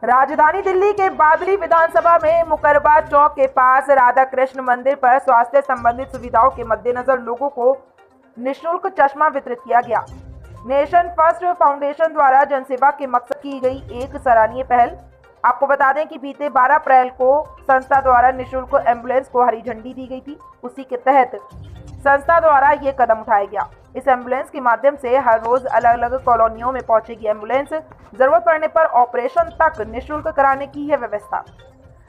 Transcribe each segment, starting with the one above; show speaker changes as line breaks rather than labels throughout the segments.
राजधानी दिल्ली के बादली विधानसभा में मुकरबा चौक के पास राधा कृष्ण मंदिर पर स्वास्थ्य संबंधित सुविधाओं के मद्देनजर लोगों को निःशुल्क चश्मा वितरित किया गया। नेशन फर्स्ट फाउंडेशन द्वारा जनसेवा के मकसद की गई एक सराहनीय पहल। आपको बता दें कि बीते 12 अप्रैल को संस्था द्वारा निःशुल्क एम्बुलेंस को हरी झंडी दी गई थी। उसी के तहत संस्था द्वारा ये कदम उठाया गया। इस एम्बुलेंस के माध्यम से हर रोज अलग अलग कॉलोनियों में पहुंचेगी एम्बुलेंस। जरूरत पड़ने पर ऑपरेशन तक निःशुल्क कराने की है व्यवस्था।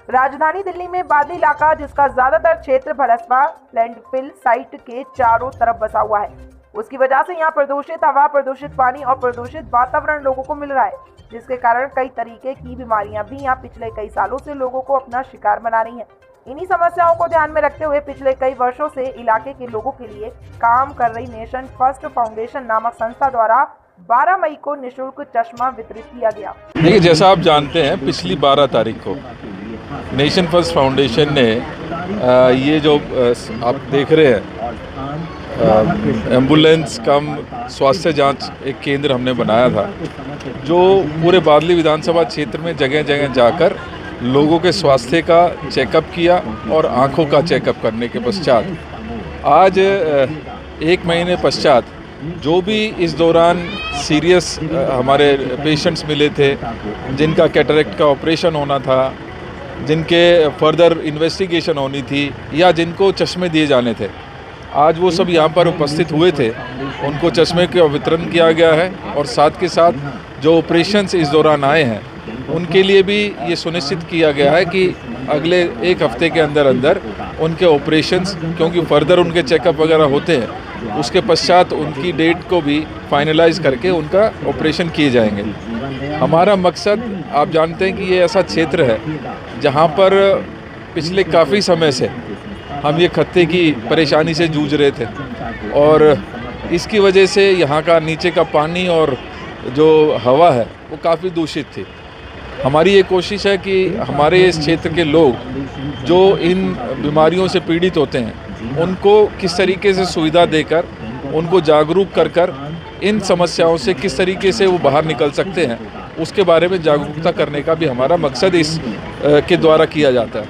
राजधानी दिल्ली में बादली इलाका, जिसका ज्यादातर क्षेत्र भलसवा लैंडफिल साइट के चारों तरफ बसा हुआ है, उसकी वजह से यहाँ प्रदूषित हवा, प्रदूषित पानी और प्रदूषित वातावरण लोगों को मिल रहा है, जिसके कारण कई तरीके की बीमारियां भी यहाँ पिछले कई सालों से लोगों को अपना शिकार बना रही हैं। इन्हीं समस्याओं को ध्यान में रखते हुए पिछले कई वर्षों से इलाके के लोगों के लिए काम कर रही नेशन फर्स्ट फाउंडेशन नामक संस्था द्वारा 12 मई को निःशुल्क चश्मा वितरित किया गया।
देखिए, जैसा आप जानते हैं, पिछली 12 तारीख को नेशन फर्स्ट फाउंडेशन ने ये जो आप देख रहे हैं एम्बुलेंस कम स्वास्थ्य जांच एक केंद्र हमने बनाया था, जो पूरे बादली विधानसभा क्षेत्र में जगह जगह जाकर लोगों के स्वास्थ्य का चेकअप किया और आंखों का चेकअप करने के पश्चात आज 1 महीने पश्चात जो भी इस दौरान सीरियस हमारे पेशेंट्स मिले थे, जिनका कैटरेक्ट का ऑपरेशन होना था, जिनके फर्दर इन्वेस्टिगेशन होनी थी या जिनको चश्मे दिए जाने थे, आज वो सब यहाँ पर उपस्थित हुए थे। उनको चश्मे का वितरण किया गया है और साथ के साथ जो ऑपरेशंस इस दौरान आए हैं उनके लिए भी ये सुनिश्चित किया गया है कि अगले 1 हफ्ते के अंदर अंदर उनके ऑपरेशंस, क्योंकि फर्दर उनके चेकअप वगैरह होते हैं, उसके पश्चात उनकी डेट को भी फाइनलाइज करके उनका ऑपरेशन किए जाएंगे। हमारा मकसद, आप जानते हैं कि ये ऐसा क्षेत्र है जहाँ पर पिछले काफ़ी समय से हम ये खत्ते की परेशानी से जूझ रहे थे और इसकी वजह से यहाँ का नीचे का पानी और जो हवा है वो काफ़ी दूषित थी। हमारी ये कोशिश है कि हमारे इस क्षेत्र के लोग जो इन बीमारियों से पीड़ित होते हैं उनको किस तरीके से सुविधा देकर, उनको जागरूक कर कर इन समस्याओं से किस तरीके से वो बाहर निकल सकते हैं, उसके बारे में जागरूकता करने का भी हमारा मकसद इस के द्वारा किया जाता है।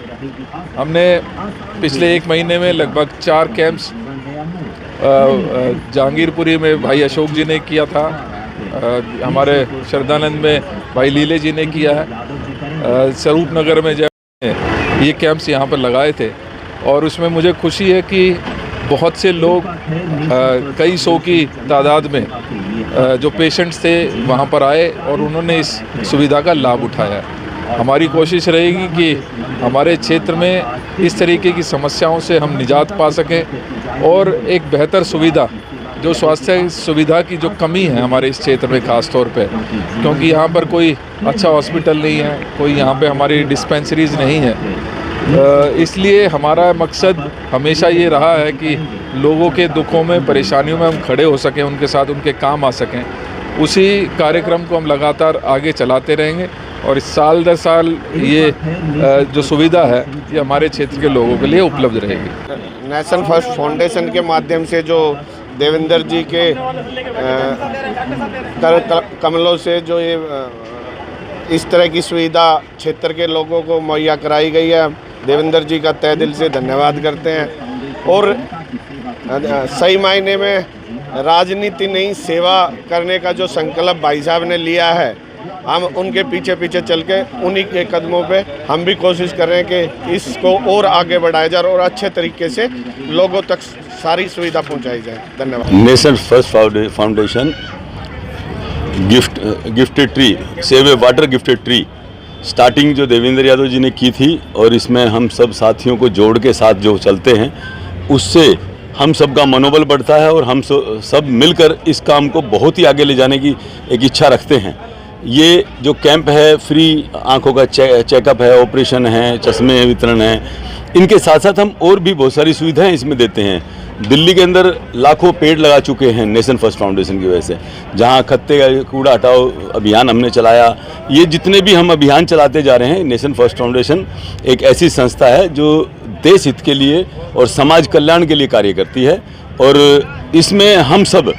हमने पिछले 1 महीने में लगभग 4 कैंप्स जहांगीरपुरी में भाई अशोक जी ने किया था, हमारे श्रद्धानंद में भाई लीले जी ने किया है, स्वरूप नगर में जो ये कैंप्स यहाँ पर लगाए थे और उसमें मुझे खुशी है कि बहुत से लोग कई सौ की तादाद में जो पेशेंट्स थे वहाँ पर आए और उन्होंने इस सुविधा का लाभ उठाया। हमारी कोशिश रहेगी कि हमारे क्षेत्र में इस तरीके की समस्याओं से हम निजात पा सकें और एक बेहतर सुविधा, जो स्वास्थ्य सुविधा की जो कमी है हमारे इस क्षेत्र में ख़ास तौर पे, क्योंकि यहाँ पर कोई अच्छा हॉस्पिटल नहीं है, कोई यहाँ पे हमारी डिस्पेंसरीज नहीं है, इसलिए हमारा मकसद हमेशा ये रहा है कि लोगों के दुखों में, परेशानियों में हम खड़े हो सकें, उनके साथ उनके काम आ सकें। उसी कार्यक्रम को हम लगातार आगे चलाते रहेंगे और इस साल दर साल ये जो सुविधा है ये हमारे क्षेत्र के लोगों के लिए उपलब्ध रहेगी।
नेशन फर्स्ट फाउंडेशन के माध्यम से जो देवेंद्र जी के कमलों से जो ये इस तरह की सुविधा क्षेत्र के लोगों को मुहैया कराई गई है, देवेंद्र जी का तहे दिल से धन्यवाद करते हैं। और सही मायने में राजनीति नहीं, सेवा करने का जो संकल्प भाई साहब ने लिया है, हम उनके पीछे पीछे चल के उन्हीं के कदमों पे हम भी कोशिश कर रहे हैं कि इसको और आगे बढ़ाया जाए और अच्छे तरीके से लोगों तक सारी सुविधा पहुंचाई जाए। धन्यवाद।
Nation first foundation gifted tree, save a water gifted tree starting जो देवेंद्र यादव जी ने की थी और इसमें हम सब साथियों को जोड़ के साथ जो चलते हैं उससे हम सब का मनोबल बढ़ता है और हम सब मिलकर इस काम को बहुत ही आगे ले जाने की एक इच्छा रखते हैं। ये जो कैंप है, फ्री आंखों का चेकअप है, ऑपरेशन है, चश्मे वितरण है, इनके साथ साथ हम और भी बहुत सारी सुविधाएं इसमें देते हैं। दिल्ली के अंदर लाखों पेड़ लगा चुके हैं नेशन फर्स्ट फाउंडेशन की वजह से, जहां खत्ते का कूड़ा हटाओ अभियान हमने चलाया। ये जितने भी हम अभियान चलाते जा रहे हैं, नेशन फर्स्ट फाउंडेशन एक ऐसी संस्था है जो देश हित के लिए और समाज कल्याण के लिए कार्य करती है और इसमें हम सब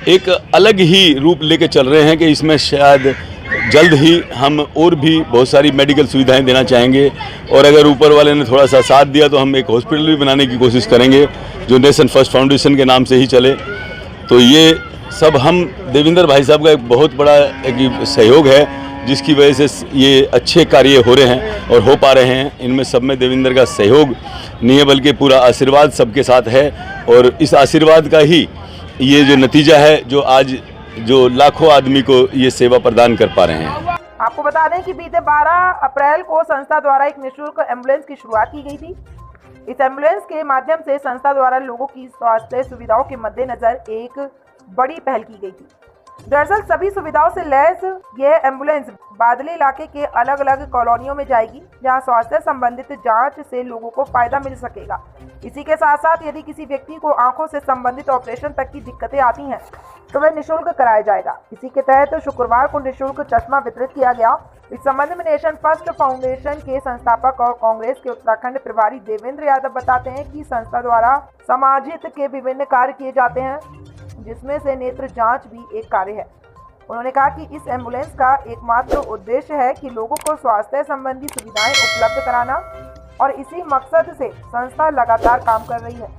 एक अलग ही रूप लेके चल रहे हैं कि इसमें शायद जल्द ही हम और भी बहुत सारी मेडिकल सुविधाएं देना चाहेंगे और अगर ऊपर वाले ने थोड़ा सा साथ दिया तो हम एक हॉस्पिटल भी बनाने की कोशिश करेंगे जो नेशन फर्स्ट फाउंडेशन के नाम से ही चले। तो ये सब हम देवेंद्र भाई साहब का एक बहुत बड़ा एक सहयोग है जिसकी वजह से ये अच्छे कार्य हो रहे हैं और हो पा रहे हैं। इनमें सब में देवेंद्र का सहयोग नहीं है बल्कि पूरा आशीर्वाद सबके साथ है और इस आशीर्वाद का ही ये जो नतीजा है जो आज जो लाखों आदमी को ये सेवा प्रदान कर पा रहे हैं।
आपको बता दें कि बीते 12 अप्रैल को संस्था द्वारा एक निःशुल्क एम्बुलेंस की शुरुआत की गई थी। इस एम्बुलेंस के माध्यम से संस्था द्वारा लोगों की स्वास्थ्य सुविधाओं के मद्देनजर एक बड़ी पहल की गई थी। दरअसल सभी सुविधाओं से लैस यह एम्बुलेंस बादली इलाके के अलग अलग कॉलोनियों में जाएगी जहां स्वास्थ्य संबंधित जांच से लोगों को फायदा मिल सकेगा। इसी के साथ साथ यदि किसी व्यक्ति को आंखों से संबंधित ऑपरेशन तक की दिक्कतें आती हैं तो वह निःशुल्क कराया जाएगा। इसी के तहत शुक्रवार को निःशुल्क चश्मा वितरित किया गया। इस संबंध में नेशन फर्स्ट फाउंडेशन के संस्थापक और कांग्रेस के उत्तराखंड प्रभारी देवेंद्र यादव बताते हैं कि संस्था द्वारा समाज हित के विभिन्न कार्य किए जाते हैं जिसमें से नेत्र जांच भी एक कार्य है। उन्होंने कहा कि इस एम्बुलेंस का एकमात्र उद्देश्य है कि लोगों को स्वास्थ्य संबंधी सुविधाएं उपलब्ध कराना और इसी मकसद से संस्था लगातार काम कर रही है।